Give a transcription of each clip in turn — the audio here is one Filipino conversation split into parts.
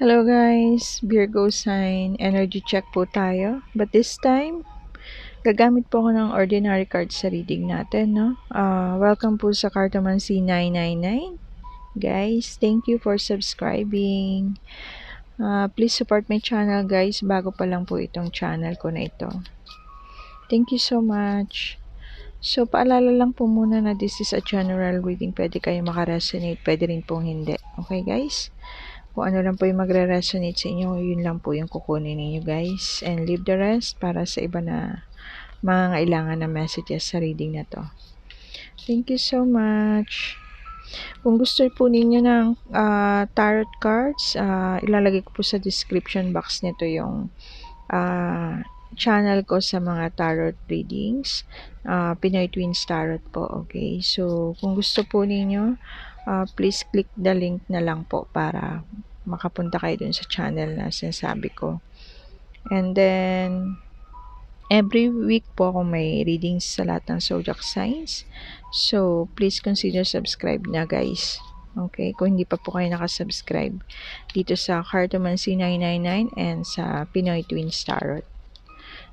Hello guys, Virgo sign, energy check po tayo. But this time, gagamit po ako ng ordinary card sa reading natin, no? Welcome po sa Cartomancy 999. Guys, thank you for subscribing. Please support my channel guys, bago pa lang po itong channel ko na ito. Thank you so much. So, paalala lang po muna na this is a general reading. Pwede kayo makaresonate, pwede rin pong hindi. Okay guys? Kung ano lang po yung magre-resonate sa inyo, yun lang po yung kukunin ninyo guys. And leave the rest para sa iba na mga kailangan na messages sa reading na to. Thank you so much. Kung gusto po ninyo ng tarot cards, ilalagay ko po sa description box nito yung channel ko sa mga tarot readings. Pinoy Twins Tarot po, okay? So, kung gusto po ninyo, please click the link na lang po para makapunta kayo dun sa channel na sinasabi ko. And then, every week po ako may readings sa lahat ng zodiac signs. So, please consider subscribe na guys. Okay? Kung hindi pa po kayo nakasubscribe dito sa Cartomancy 999 and sa Pinoy Twins Tarot.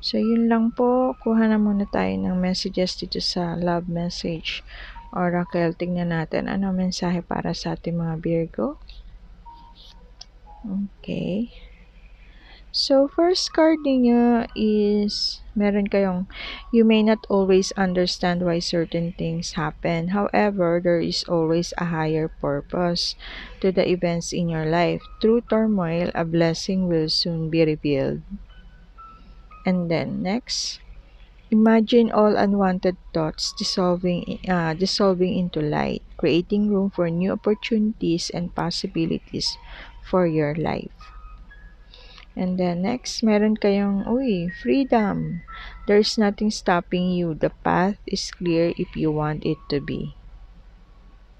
So, yun lang po. Kuha na muna tayo ng messages dito sa love message oracle. Tingnan natin ano mensahe para sa ating mga Virgo. Okay. So, first card niyo is, meron kayong, you may not always understand why certain things happen. However, there is always a higher purpose to the events in your life. Through turmoil, a blessing will soon be revealed. And then, next, imagine all unwanted thoughts dissolving into light, creating room for new opportunities and possibilities for your life. And then next, meron kayong, freedom. There's nothing stopping you. The path is clear if you want it to be.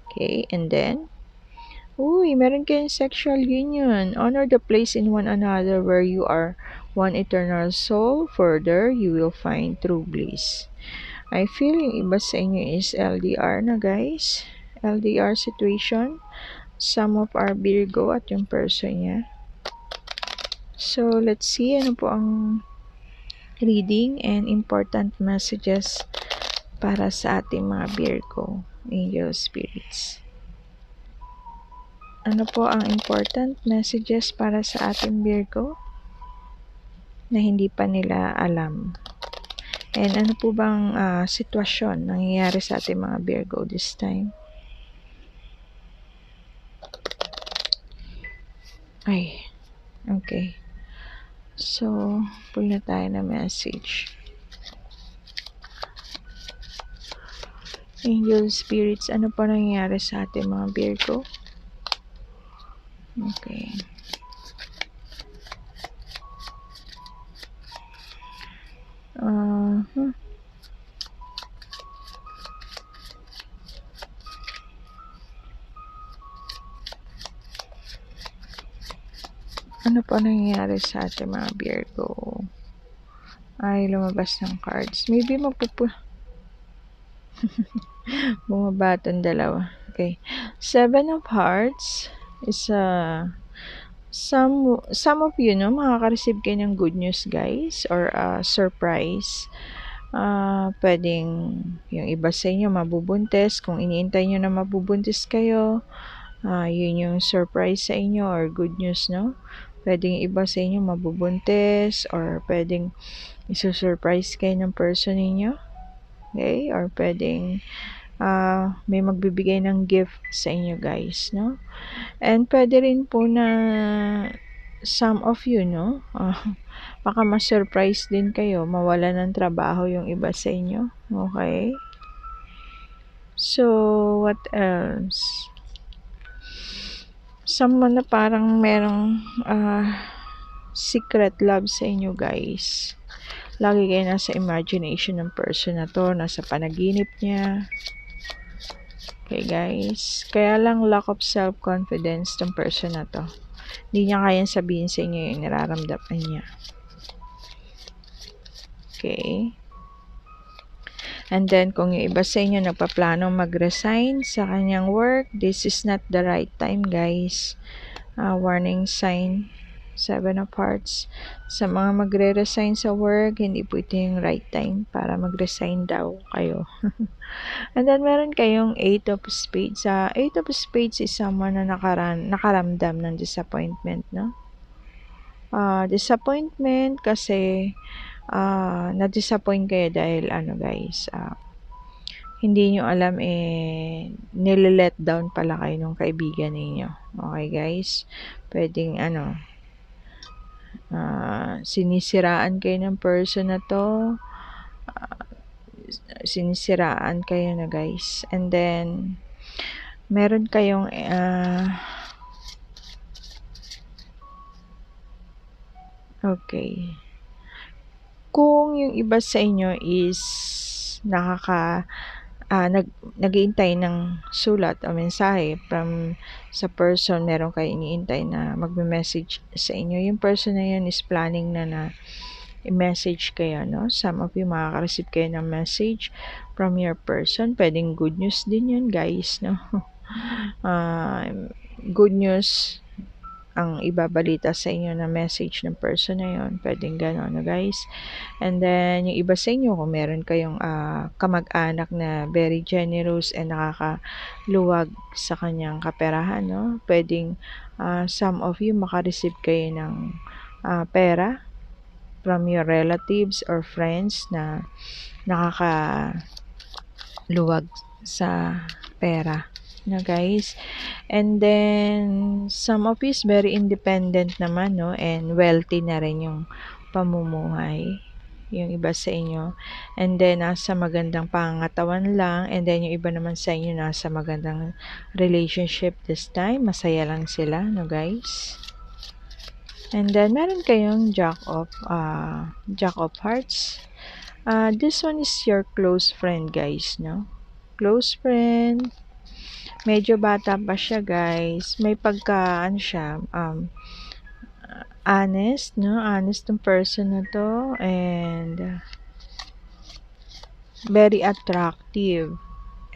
Okay, and then, meron kayong sexual union. Honor the place in one another where you are one eternal soul. Further, you will find true bliss. I feel yung iba sa inyo is LDR na guys. LDR situation. Some of our Virgo at yung person niya. So, let's see ano po ang reading and important messages para sa ating mga Virgo, angel spirits. Ano po ang important messages para sa ating Virgo na hindi pa nila alam? And ano po bang sitwasyon nangyayari sa ating mga Virgo this time? Ay, okay. So, pull na tayo na message. Angel spirits, ano pa nangyayari sa ating mga Virgo? Okay. Ano pa nangyayari sa ating mga Virgo? Ay, lumabas ng cards. Maybe bumaba itong dalawa. Okay. 7 of Hearts is some of you, no, makaka-receive kayo ng good news, guys, or surprise. Pwedeng yung iba sa inyo mabubuntis. Kung iniintay nyo na mabubuntis kayo, yun yung surprise sa inyo or good news, no? Pwedeng iba sa inyo mabubuntis or pwedeng isusurprise kayo ng person ninyo. Okay? Or pwedeng may magbibigay ng gift sa inyo guys, no? And pwede rin po na some of you, no? Baka ma-surprise din kayo, mawala ng trabaho yung iba sa inyo. Okay? So, what else? Someone na parang merong secret love sa inyo guys. Lagi kayo nasa imagination ng person na to, nasa panaginip niya. Okay guys, kaya lang lack of self-confidence tong person na to. Hindi niya kayang sabihin sa inyo yung nararamdaman niya. Okay. And then, kung yung iba sa inyo nagpaplanong mag-resign sa kanyang work, this is not the right time, guys. Warning sign, Seven of Hearts. Sa mga magre-resign sa work, hindi po ito yung right time para mag-resign daw kayo. And then, meron kayong Eight of Spades. Eight of Spades is someone na nakaramdam ng disappointment, no? Disappointment kasi na-disappoint kayo dahil guys, hindi nyo alam nile-let down pala kayo ng kaibigan ninyo. Okay guys? Pwedeng sinisiraan kayo ng person na to, sinisiraan kayo na guys. And then, meron kayong okay. Kung yung iba sa inyo is nag-iintay ng sulat o mensahe from sa person, meron kayo iniintay na magme-message sa inyo, yung person na yun is planning na i-message kayo, no? Some of you makaka-receive kayo ng message from your person. Pwedeng good news din yun, guys, no? Good news ang ibabalita sa inyo na message ng person na yun. Pwedeng gano'n, no, guys? And then, yung iba sa inyo, kung meron kayong kamag-anak na very generous and nakakaluwag sa kanyang kaperahan, no? Pwedeng some of you makareceive kayo ng pera from your relatives or friends na nakakaluwag sa pera, no, guys? And then, some of you is very independent naman, no? And wealthy na rin yung pamumuhay. Yung iba sa inyo. And then, nasa magandang pangangatawan lang. And then, yung iba naman sa inyo, nasa magandang relationship this time. Masaya lang sila, no, guys? And then, meron kayong Jack of Hearts. This one is your close friend, guys, no? Close friend. Medyo bata pa siya, guys. May siya, honest, no? Honest ng person na to. And very attractive.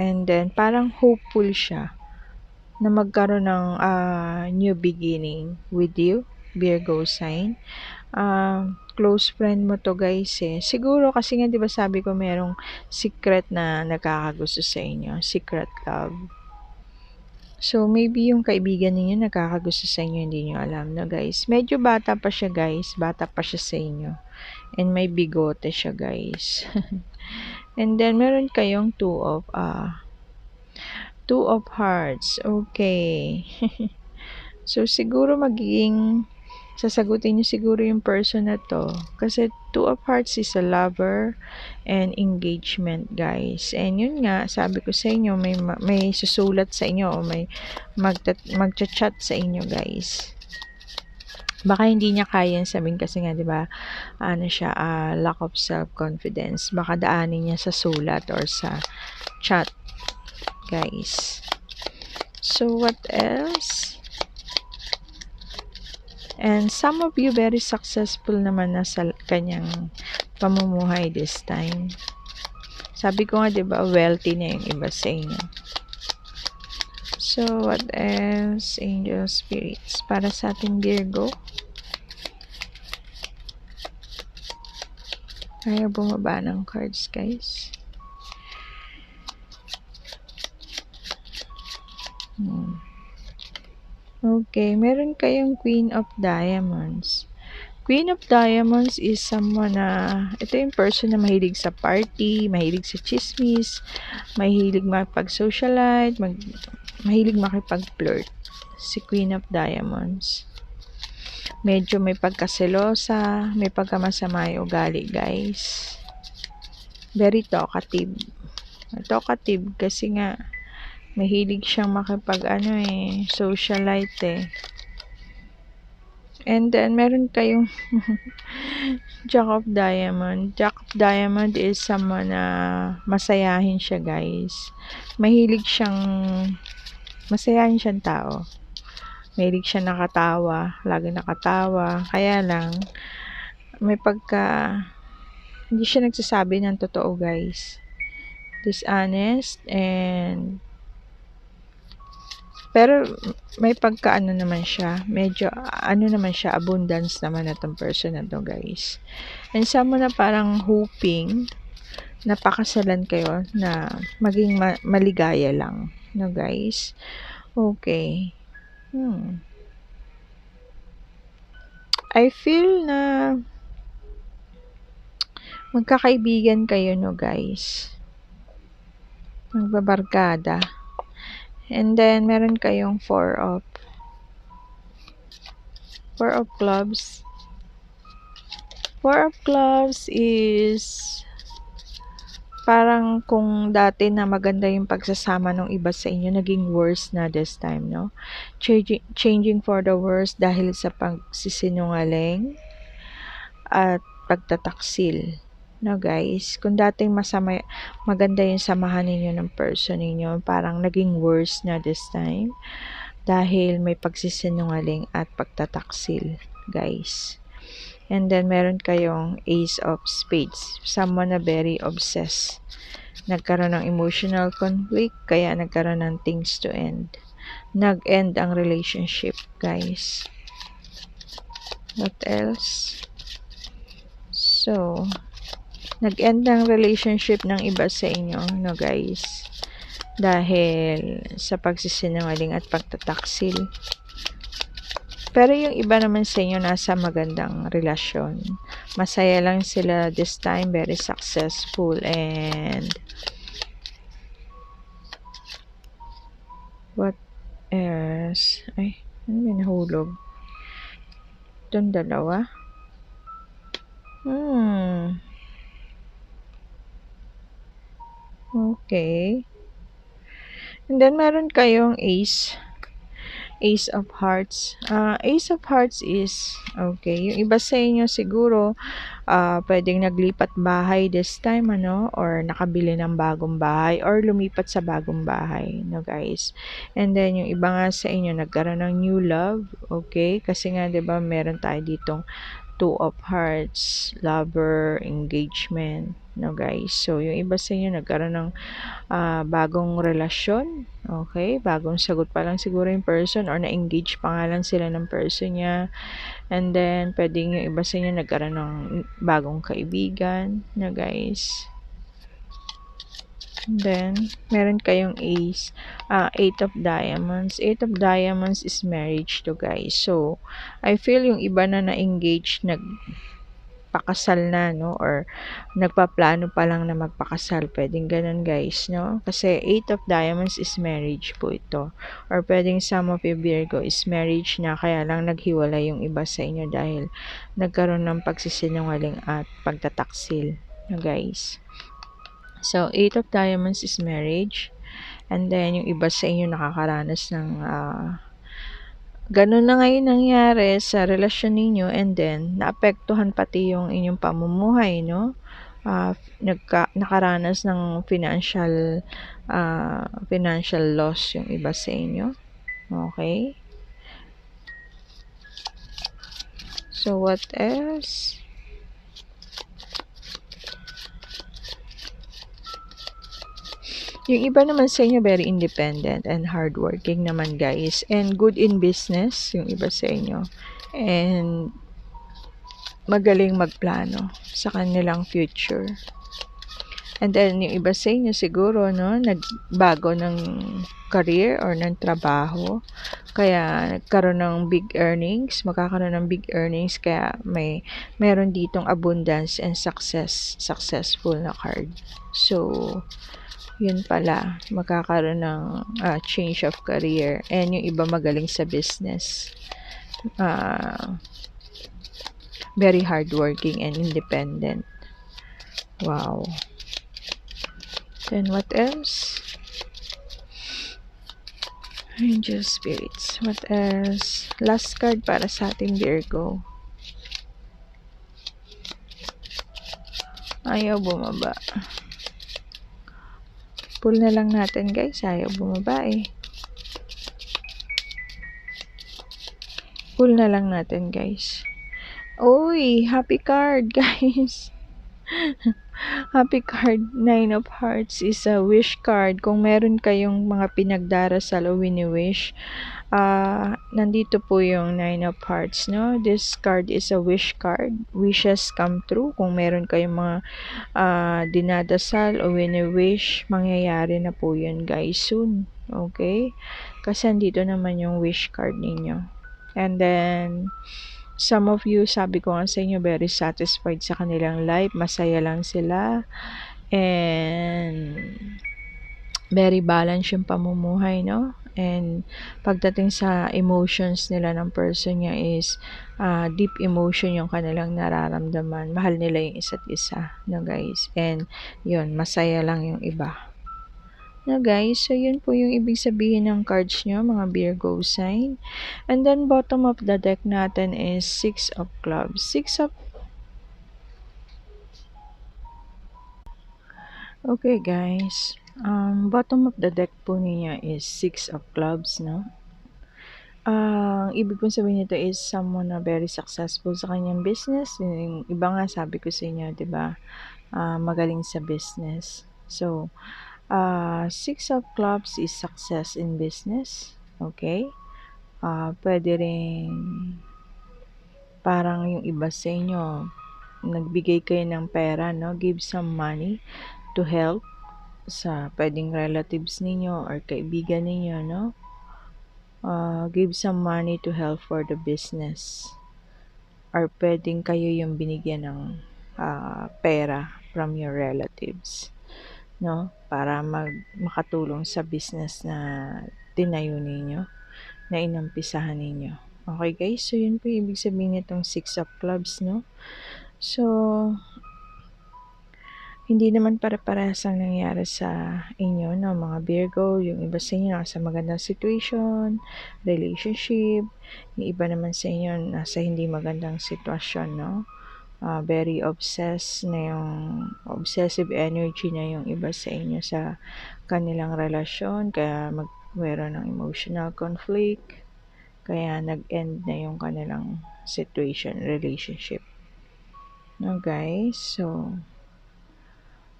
And then, parang hopeful siya na magkaroon ng new beginning with you, Virgo sign. Close friend mo to, guys, Siguro kasi nga 'di ba sabi ko merong secret na nakakagusto sa inyo, secret love. So maybe yung kaibigan ninyo nakakagusto sa inyo, hindi niyo alam, no, guys. Medyo bata pa siya, guys. Bata pa siya sa inyo. And may bigote siya, guys. And then meron kayong two of hearts. Okay. So siguro sasagutin niyo siguro yung person na to. Kasi two of hearts is a lover and engagement, guys. And yun nga, sabi ko sa inyo, may susulat sa inyo o may magchat-chat sa inyo, guys. Baka hindi niya kaya sabihin kasi nga, di ba, lack of self-confidence. Baka daanin niya sa sulat or sa chat, guys. So, what else? And some of you very successful naman na sa kanyang pamumuhay this time. Sabi ko nga, 'di ba, wealthy na yung iba sa inyo. So, what else? Angel spirits para sa ating Virgo. Ayaw bumaba ng cards, guys. Okay, meron kayong Queen of Diamonds. Queen of Diamonds is someone ito yung person na mahilig sa party, mahilig sa chismis, mahilig makipag-socialite, mahilig makipag-flirt. Si Queen of Diamonds. Medyo may pagkaselosa, may pagkamasama yung ugali, guys. Very talkative. Talkative kasi nga mahilig siyang socialite. And then, meron kayong Jack of Diamond. Jack of Diamond is someone na masayahin siya, guys. Masayahin siyang tao. Mahilig siya nakatawa. Lagi nakatawa. Kaya lang, hindi siya nagsasabi ng totoo, guys. Dishonest and Pero may pagkaano naman siya, medyo ano naman siya, abundance naman na 'tong person na 'to, guys. And someone na parang hoping na pakasalan kayo na maging maligaya lang, no, guys. Okay. I feel na magkakaibigan kayo, no, guys. Magbabarkada. And then meron kayong four of clubs. Four of clubs is parang kung dati na maganda yung pagsasama ng iba sa inyo, naging worse na this time, no? Changing for the worse dahil sa pagsisinungaling at pagtataksil. No, guys, kung dating maganda yung samahan ninyo ng person ninyo, parang naging worse na this time dahil may pagsisinungaling at pagtataksil, guys. And then meron kayong Ace of Spades, someone na very obsessed. Nagkaroon ng emotional conflict, kaya nagkaroon ng things to end. Nag-end ang relationship, guys. What else? So, nag-end ang relationship ng iba sa inyo, no, guys, dahil sa pagsisinungaling at pagtataksil. Pero yung iba naman sa inyo nasa magandang relasyon. Masaya lang sila this time, very successful, and what else? Ay, ano may nahulog? Itong dalawa. Okay. And then meron kayong Ace of Hearts. Ace of Hearts is, okay, yung iba sa inyo siguro, pwedeng naglipat bahay this time, ano, or nakabili ng bagong bahay, or lumipat sa bagong bahay, no, guys. And then, yung iba nga sa inyo, nagkaroon ng new love, okay, kasi nga, diba, meron tayo ditong Two of Hearts, lover, engagement, no, guys. So, yung iba sa inyo, nagkaroon ng bagong relasyon, okay, bagong sagot pa lang siguro yung person, or na-engage pa nga lang sila ng person niya. And then, pwedeng yung iba sa inyo nagkaroon ng bagong kaibigan, no, guys. And then, meron kayong Ace, Eight of Diamonds. Eight of Diamonds is marriage to, guys. So, I feel yung iba na na-engage, nagpakasal na, no, or nagpaplano pa lang na magpakasal, pwedeng ganun, guys, no, kasi Eight of Diamonds is marriage po ito, or pwedeng some of you Virgo is marriage na, kaya lang naghiwalay yung iba sa inyo dahil nagkaroon ng pagsisinungaling at pagtataksil, no, guys. So, Eight of Diamonds is marriage, and then yung iba sa inyo nakakaranas ng ganun na ngayon nangyari sa relasyon ninyo, and then naapektuhan pati yung inyong pamumuhay, no? Nakaranas ng financial loss yung iba sa inyo. Okay? So, what else? Yung iba naman sa inyo, very independent and hardworking naman, guys. And good in business, yung iba sa inyo. And magaling magplano sa kanilang future. And then, yung iba sa inyo siguro, no, nagbago ng career or ng trabaho. Kaya, nagkaroon ng big earnings, magkakaroon ng big earnings. Kaya, meron ditong abundance and successful na card. So, yun pala, magkakaroon ng change of career. And yung iba magaling sa business. Very hardworking and independent. Wow. Then what else? Angel Spirits. What else? Last card para sa ating Virgo. Ayaw bumaba. Pull na lang natin, guys. Ayaw bumaba eh. Pull na lang natin, guys. Uy, happy card, guys. Happy card, Nine of Hearts is a wish card. Kung meron kayong mga pinagdarasal o wini-wish, nandito po yung Nine of Hearts, no? This card is a wish card. Wishes come true. Kung meron kayong mga dinadasal o wini-wish, mangyayari na po yun, guys, soon. Okay? Kasi andito naman yung wish card ninyo. And then, some of you, sabi ko nga sa inyo, very satisfied sa kanilang life. Masaya lang sila. And very balanced yung pamumuhay, no? And pagdating sa emotions nila ng person niya is deep emotion yung kanilang nararamdaman. Mahal nila yung isa't isa, no guys? And yun, masaya lang yung iba. No guys, so yun po yung ibig sabihin ng cards nyo, mga Virgo sign. And then bottom of the deck natin is Six of Clubs. Okay guys, bottom of the deck po niya is Six of Clubs, no? Ang ibig kong sabihin nito is someone na very successful sa kanyang business. Yung iba nga sabi ko sa inyo, 'di ba? Magaling sa business. So, Six of Clubs is success in business. Okay? Pwede rin parang yung iba sa inyo, nagbigay kayo ng pera, no? Give some money to help sa pwedeng relatives ninyo or kaibigan ninyo, no? Give some money to help for the business. Or pwedeng kayo yung binigyan ng pera from your relatives, no? Para makatulong sa business na tinayo ninyo, na inumpisahan ninyo. Okay guys, so yun po ibig sabihin nitong Six of Clubs, no? So, hindi naman pare-parehas ang nangyari sa inyo, no, mga Virgo. Yung iba sa inyo nasa magandang situation, relationship. Yung iba naman sa inyo nasa hindi magandang sitwasyon, no? Very obsessed na yung obsessive energy na yung iba sa inyo sa kanilang relasyon. Kaya meron ng emotional conflict. Kaya nag-end na yung kanilang situation, relationship. No, guys? So,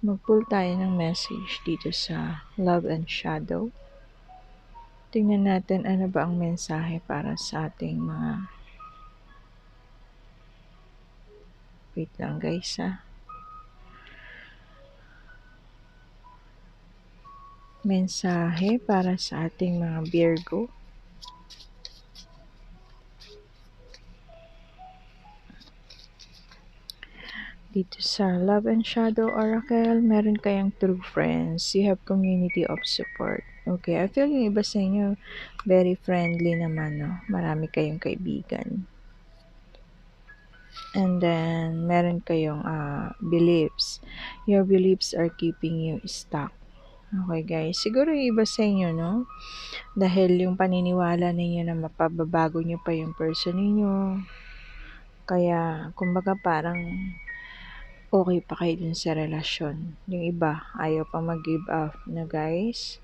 mag-pull tayo ng message dito sa Love and Shadow. Tingnan natin ano ba ang mensahe para sa ating mga... Wait lang guys Mensahe para sa ating mga Virgo. Dito sa Love and Shadow Oracle, meron kayong true friends. You have community of support. Okay, I feel yung iba sa inyo, very friendly naman, no? Marami kayong kaibigan. And then, meron kayong beliefs. Your beliefs are keeping you stuck. Okay, guys. Siguro yung iba sa inyo, no? Dahil yung paniniwala ninyo na mapababago nyo pa yung person ninyo. Kaya, kumbaga parang okay pa kayo dun sa relasyon. Yung iba, ayaw pa mag-give up na guys.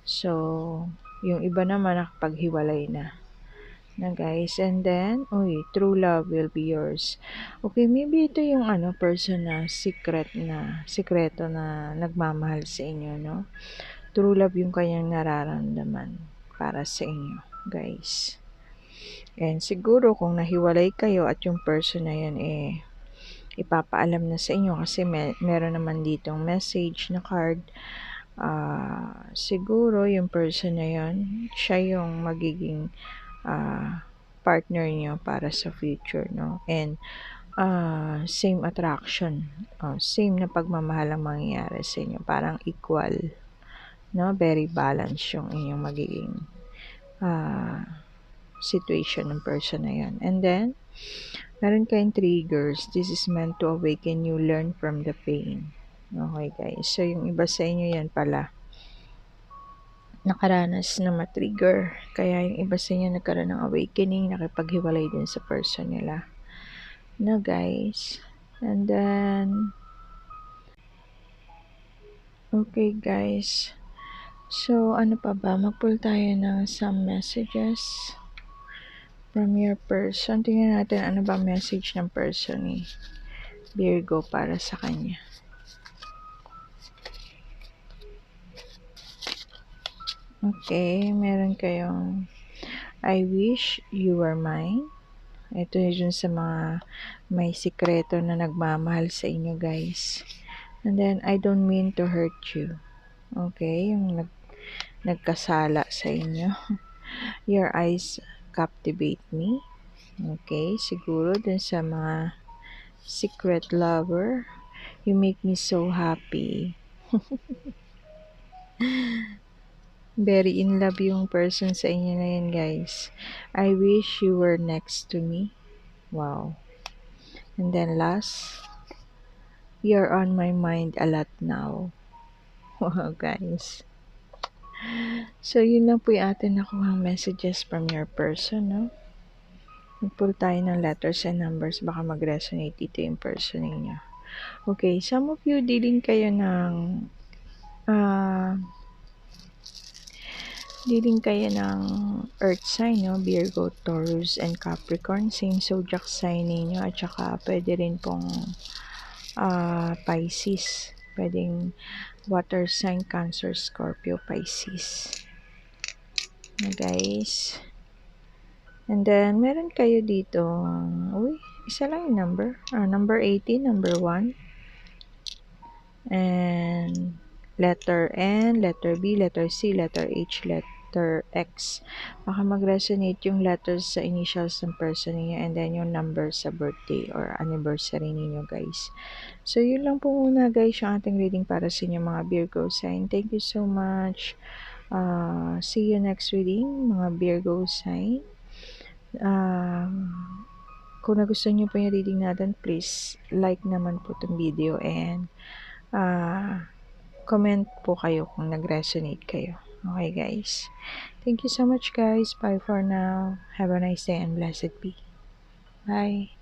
So, yung iba naman nakapaghiwalay na guys. And then, true love will be yours. Okay, maybe ito yung person na sikreto na nagmamahal sa inyo, no? True love yung kanyang nararamdaman para sa inyo, guys. And siguro kung nahiwalay kayo at yung person na yan ipapaalam na sa inyo kasi meron naman ditong message na card. Siguro yung person na yun, siya yung magiging partner niyo para sa future, no? And same attraction, same na pagmamahal ang mangyayari sa inyo, parang equal, no? Very balanced yung inyong magiging situation ng person na yan. And then meron kayong triggers. This is meant to awaken you, learn from the pain. Okay guys, so yung iba sa inyo yan pala nakaranas na matrigger. Kaya yung iba sa inyo nagkaroon ng awakening, nakipaghiwalay din sa person nila. No guys. And then, okay guys. So, ano pa ba? Mag-pull tayo ng some messages from your person. Tingnan natin ano ba message ng person ni Virgo para sa kanya. Okay, meron kayong I wish you were mine. Ito yun sa mga may sikreto na nagmamahal sa inyo, guys. And then, I don't mean to hurt you. Okay, yung nagkasala sa inyo. Your eyes captivate me. Okay, siguro dun sa mga secret lover. You make me so happy. Very in love yung person sa inyo na yan, guys. I wish you were next to me. Wow. And then last, you're on my mind a lot now. Wow, guys. So, yun lang po yung atin nakuhang messages from your person, no? Mag-pull tayo ng letters and numbers. Baka mag-resonate dito yung person ninyo. Okay, some of you ah, dealing kayo ng earth sign, no? Virgo, Taurus, and Capricorn. Same zodiac sign ninyo. At saka pwede rin pong Pisces. Pwedeng water sign, Cancer, Scorpio, Pisces. Na guys. And then, meron kayo dito, uy, isa lang yung number. Number 18, number 1. And letter N, letter B, letter C, letter H, letter X. Baka mag-resonate yung letters sa initials ng person niyo and then yung number sa birthday or anniversary niyo, guys. So, yun lang po muna, guys, yung ating reading para sa inyo mga Virgo sign. Thank you so much. See you next reading, mga Virgo sign. Kung nagustuhan niyo po yung reading natin, please like naman po itong video and comment po kayo kung nag-resonate kayo. Okay, guys. Thank you so much, guys. Bye for now. Have a nice day and blessed be. Bye.